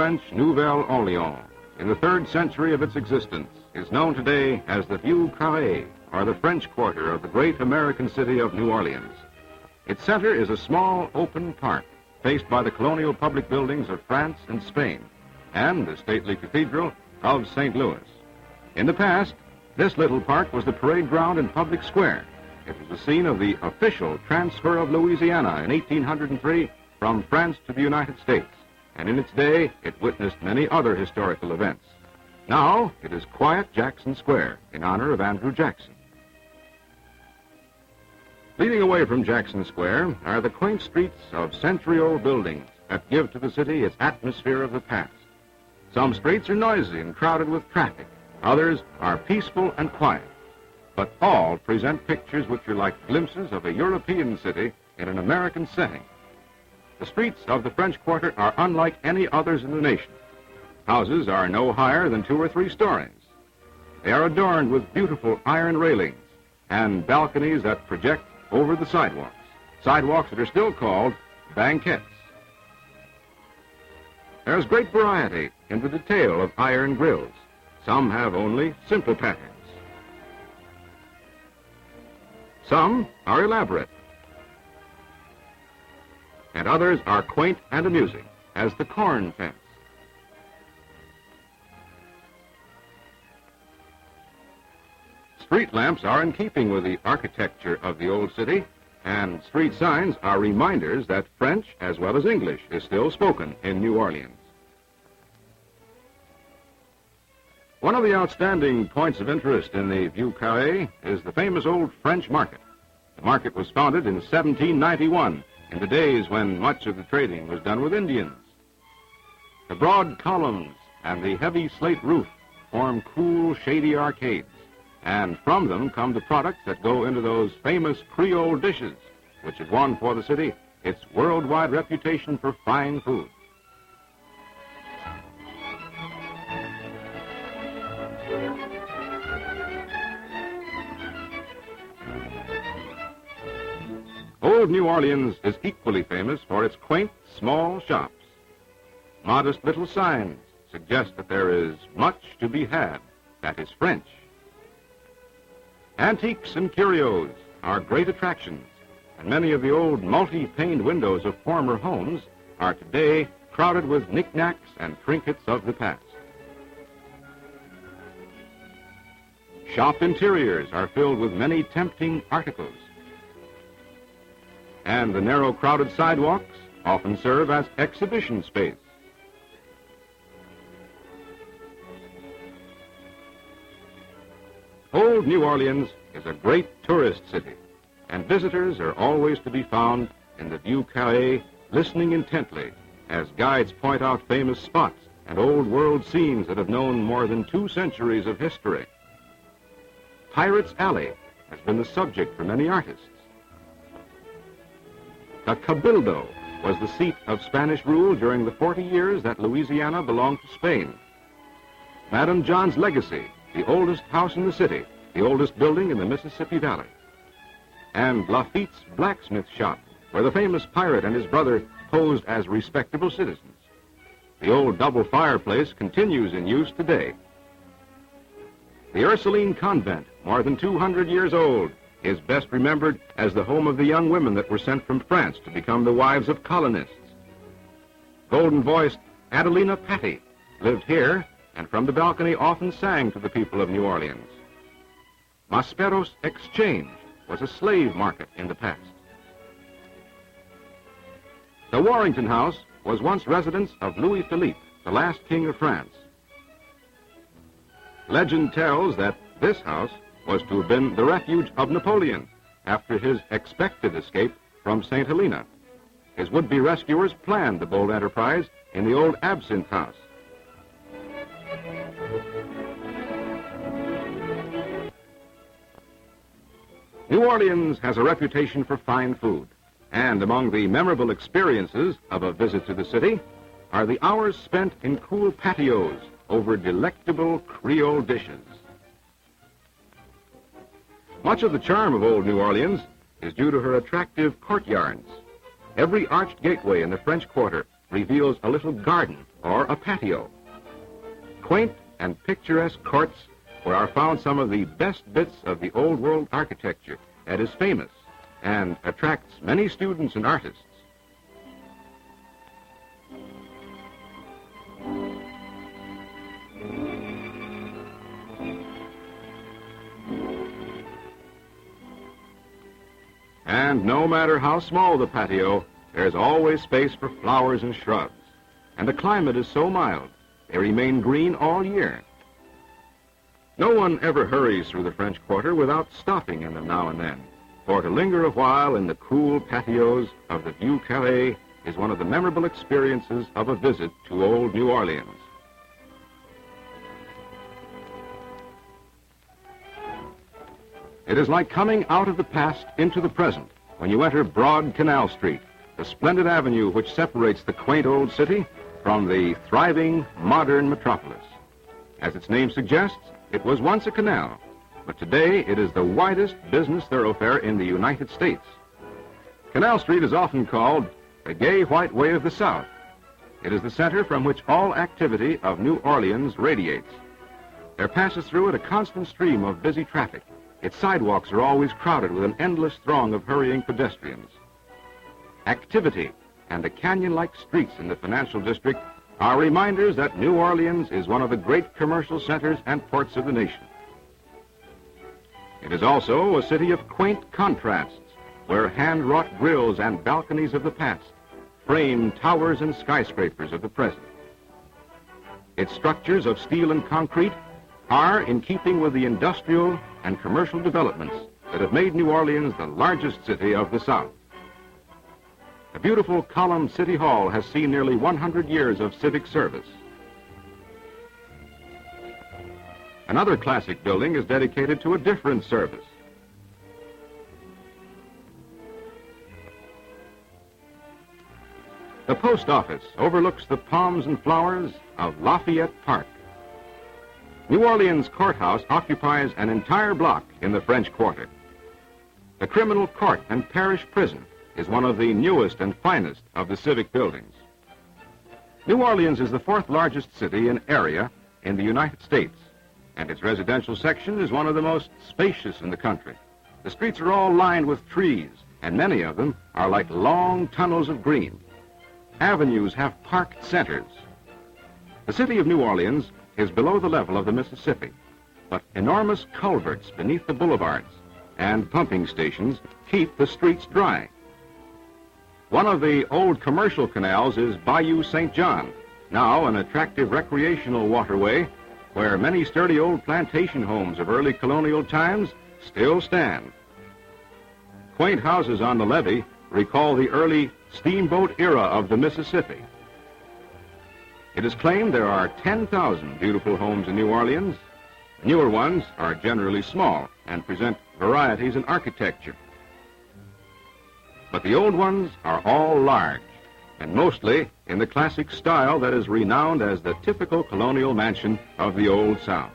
French Nouvelle Orléans, in the 3rd century of its existence, is known today as the Vieux Carré, or the French Quarter of the great American city of New Orleans. Its center is a small open park faced by the colonial public buildings of France and Spain and the stately cathedral of St. Louis. In the past, this little park was the parade ground and public square. It was the scene of the official transfer of Louisiana in 1803 from France to the United States, and in its day, it witnessed many other historical events. Now, it is quiet Jackson Square in honor of Andrew Jackson. Leading away from Jackson Square are the quaint streets of century-old buildings that give to the city its atmosphere of the past. Some streets are noisy and crowded with traffic. Others are peaceful and quiet. But all present pictures which are like glimpses of a European city in an American setting. The streets of the French Quarter are unlike any others in the nation. Houses are no higher than 2 or 3 stories. They are adorned with beautiful iron railings and balconies that project over the sidewalks that are still called banquettes. There's great variety in the detail of iron grills. Some have only simple patterns. Some are elaborate, and others are quaint and amusing, as the corn fence. Street lamps are in keeping with the architecture of the old city, and street signs are reminders that French, as well as English, is still spoken in New Orleans. One of the outstanding points of interest in the Vieux Carré is the famous old French market. The market was founded in 1791, in the days when much of the trading was done with Indians. The broad columns and the heavy slate roof form cool, shady arcades, and from them come the products that go into those famous Creole dishes, which have won for the city its worldwide reputation for fine food. Old New Orleans is equally famous for its quaint, small shops. Modest little signs suggest that there is much to be had that is French. Antiques and curios are great attractions, and many of the old multi-paned windows of former homes are today crowded with knickknacks and trinkets of the past. Shop interiors are filled with many tempting articles, and the narrow, crowded sidewalks often serve as exhibition space. Old New Orleans is a great tourist city, and visitors are always to be found in the Vieux Carré, listening intently as guides point out famous spots and old world scenes that have known more than 2 centuries of history. Pirates' Alley has been the subject for many artists. The Cabildo was the seat of Spanish rule during the 40 years that Louisiana belonged to Spain. Madame John's Legacy, the oldest house in the city, the oldest building in the Mississippi Valley. And Lafitte's blacksmith shop, where the famous pirate and his brother posed as respectable citizens. The old double fireplace continues in use today. The Ursuline Convent, more than 200 years old, is best remembered as the home of the young women that were sent from France to become the wives of colonists. Golden-voiced Adelina Patti lived here, and from the balcony often sang to the people of New Orleans. Maspero's Exchange was a slave market in the past. The Warrington House was once residence of Louis Philippe, the last king of France. Legend tells that this house was to have been the refuge of Napoleon after his expected escape from St. Helena. His would-be rescuers planned the bold enterprise in the old Absinthe House. New Orleans has a reputation for fine food, and among the memorable experiences of a visit to the city are the hours spent in cool patios over delectable Creole dishes. Much of the charm of old New Orleans is due to her attractive courtyards. Every arched gateway in the French Quarter reveals a little garden or a patio. Quaint and picturesque courts where are found some of the best bits of the old world architecture that is famous and attracts many students and artists. And no matter how small the patio, there's always space for flowers and shrubs. And the climate is so mild, they remain green all year. No one ever hurries through the French Quarter without stopping in them now and then, for to linger a while in the cool patios of the Vieux Carré is one of the memorable experiences of a visit to old New Orleans. It is like coming out of the past into the present when you enter broad Canal Street, the splendid avenue which separates the quaint old city from the thriving modern metropolis. As its name suggests, it was once a canal, but today it is the widest business thoroughfare in the United States. Canal Street is often called the gay white way of the South. It is the center from which all activity of New Orleans radiates. There passes through it a constant stream of busy traffic. Its sidewalks are always crowded with an endless throng of hurrying pedestrians. Activity and the canyon-like streets in the financial district are reminders that New Orleans is one of the great commercial centers and ports of the nation. It is also a city of quaint contrasts, where hand-wrought grills and balconies of the past frame towers and skyscrapers of the present. Its structures of steel and concrete are in keeping with the industrial and commercial developments that have made New Orleans the largest city of the South. The beautiful columned City Hall has seen nearly 100 years of civic service. Another classic building is dedicated to a different service. The post office overlooks the palms and flowers of Lafayette Park. New Orleans Courthouse occupies an entire block in the French Quarter. The Criminal Court and Parish Prison is one of the newest and finest of the civic buildings. New Orleans is the fourth largest city in area in the United States, and its residential section is one of the most spacious in the country. The streets are all lined with trees, and many of them are like long tunnels of green. Avenues have parked centers. The city of New Orleans is below the level of the Mississippi, but enormous culverts beneath the boulevards and pumping stations keep the streets dry. One of the old commercial canals is Bayou St. John, now an attractive recreational waterway where many sturdy old plantation homes of early colonial times still stand. Quaint houses on the levee recall the early steamboat era of the Mississippi. It is claimed there are 10,000 beautiful homes in New Orleans. Newer ones are generally small and present varieties in architecture. But the old ones are all large, and mostly in the classic style that is renowned as the typical colonial mansion of the Old South.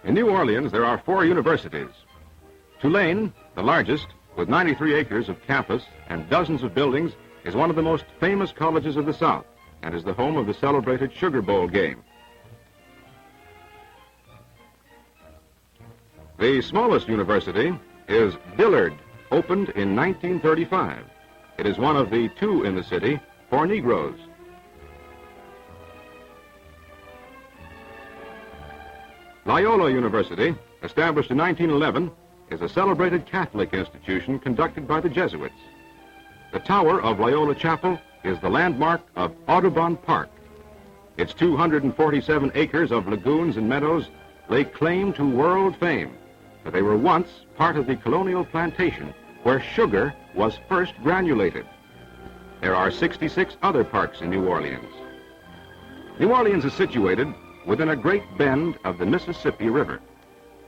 In New Orleans, there are 4 universities. Tulane, the largest, with 93 acres of campus and dozens of buildings, is one of the most famous colleges of the South and is the home of the celebrated Sugar Bowl game. The smallest university is Dillard, opened in 1935. It is one of the 2 in the city for Negroes. Loyola University, established in 1911, is a celebrated Catholic institution conducted by the Jesuits. The tower of Loyola Chapel is the landmark of Audubon Park. Its 247 acres of lagoons and meadows lay claim to world fame, but they were once part of the colonial plantation where sugar was first granulated. There are 66 other parks in New Orleans. New Orleans is situated within a great bend of the Mississippi River,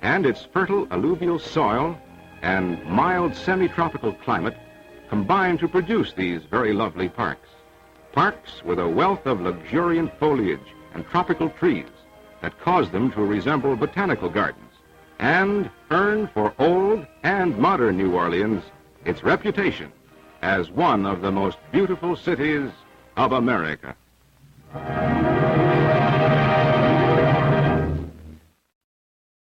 and its fertile alluvial soil and mild semi-tropical climate combine to produce these very lovely parks. Parks with a wealth of luxuriant foliage and tropical trees that cause them to resemble botanical gardens and earn for old and modern New Orleans its reputation as one of the most beautiful cities of America.